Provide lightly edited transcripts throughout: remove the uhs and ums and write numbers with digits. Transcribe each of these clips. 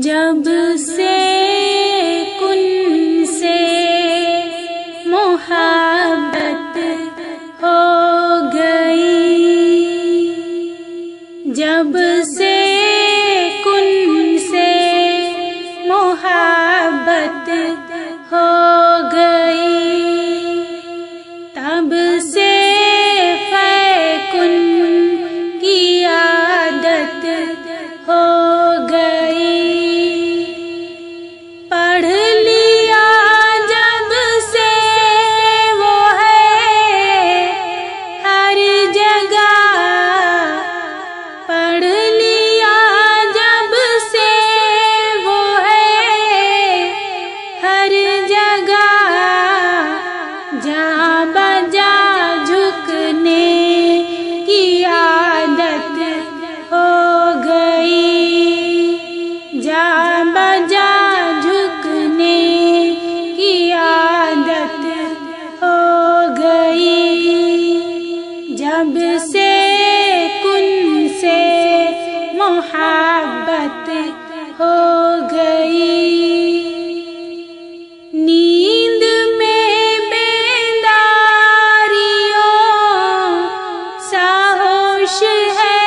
جب سے کن سے محبت ہو گئی، جب سے کن سے محبت ہو گئی، تب سے کن کی عادت ہو گئی۔ پڑھ لیا جب سے وہ ہے ہر جگہ، پڑھ لیا جب سے وہ ہے ہر جگہ، جہاں بجا جھکنے کی عادت ہو گئی، جہاں بجا جھکنے کی عادت ہو گئی، جب سے کن سے محبت ہو گئی۔ نیند میں بیداریوں سا ہوش ہے،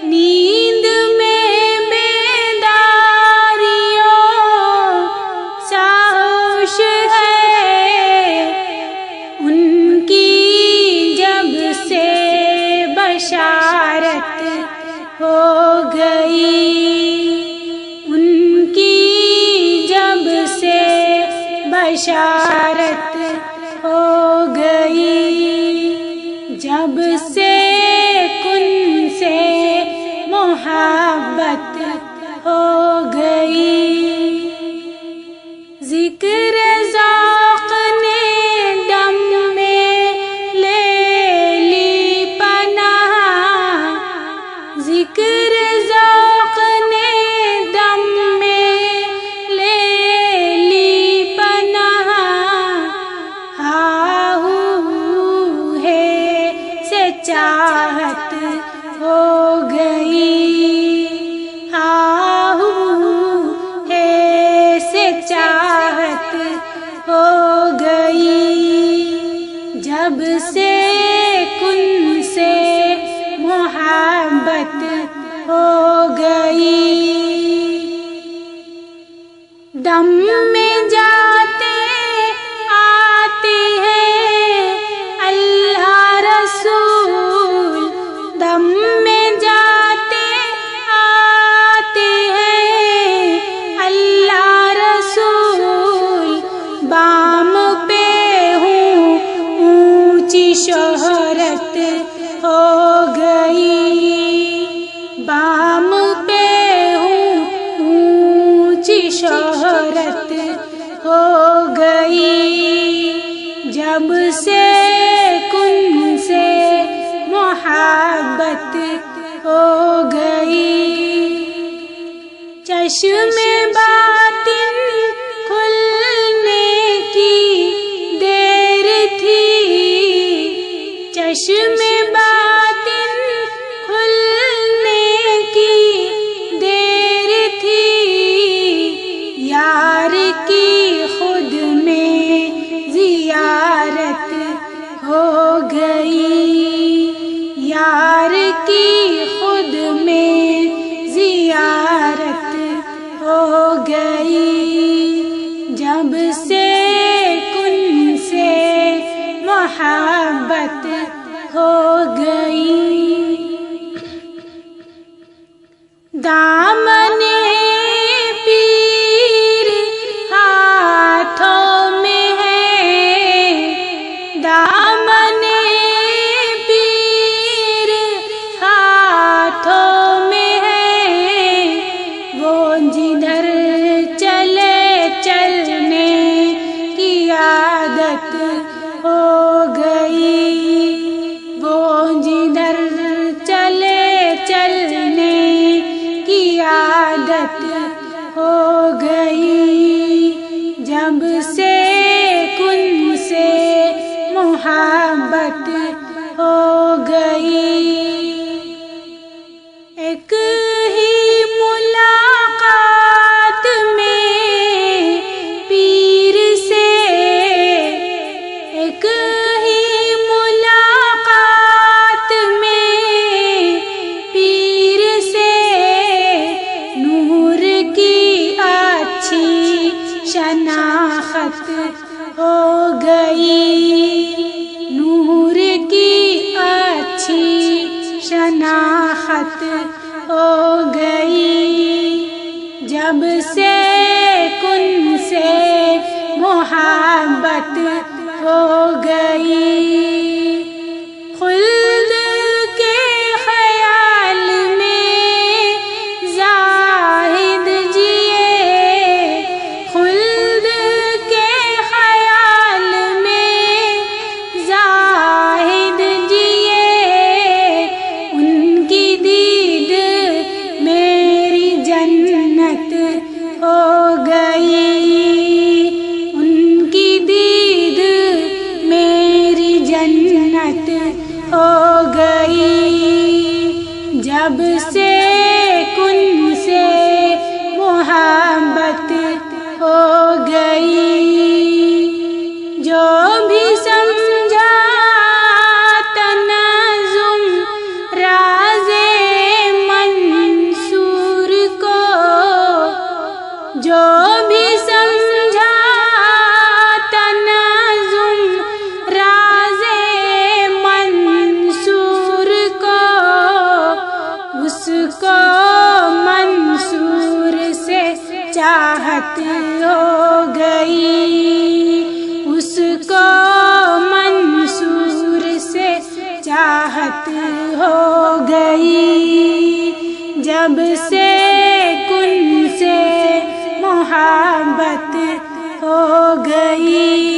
نیند میں بیداریوں سا ہوش ہے، ان کی جب سے بشارت ہو گئی، ان کی جب سے بشارت ہو گئی، جب سے کن سے محبت ہو گئی۔ ذکر ذوق نے دم میں لے لی پناہ، ذکر ذوق نے دم میں لے لی پناہ، ہاہو ہے سے چاہت ہو گئی، ہاہو ہے سے چاہت ہو گئی، جب سے کن سے محبت ہو گئی۔ دم میں جاتے آتے ہیں اللہ رسول، دم میں جاتے آتے ہیں اللہ رسول، بام پہ ہوں اونچی شہرت ہو گئی، بام پہ ہوں اونچی شہرت ہو گئی، جب سے کن سے محبت ہو گئی۔ چشم باطن کھلنے کی دیر تھی، چشم باطن کھلنے کی دیر تھی، یار کی خود میں زیارت ہو گئی، یار کی خود میں زیارت ہو گئی، جب سے کن سے محبت ہو گئی۔ دامن پیر ہاتھوں میں ہے، دامن پیر ہاتھوں میں ہے، وہ جدھر چلے چلنے کی عادت ہو گئی، وہ جدھر چلے چلنے کی عادت ہو گئی، جب سے کن سے محبت ہو گئی۔ ایک ہی ملا شناخت ہو گئی، جب سے کن سے محبت ہو گئی، خلد کے خیال میں زاہد جیے، خلد کے خیال میں زاہد جیے، ان کی دید میری جنت ہو گئی، ان کی دید میری جنت ہو گئی، جب سے کن سے محبت ہو گئی، جو بھی سمجھا تنظم راز منصور کو، جو بھی سمجھا تنظم راز منصور کو، اس کو منصور سے چاہت ہو گئی، اس کو منصور سے چاہت ہو گئی، جب سے کن سے محبت ہو گئی۔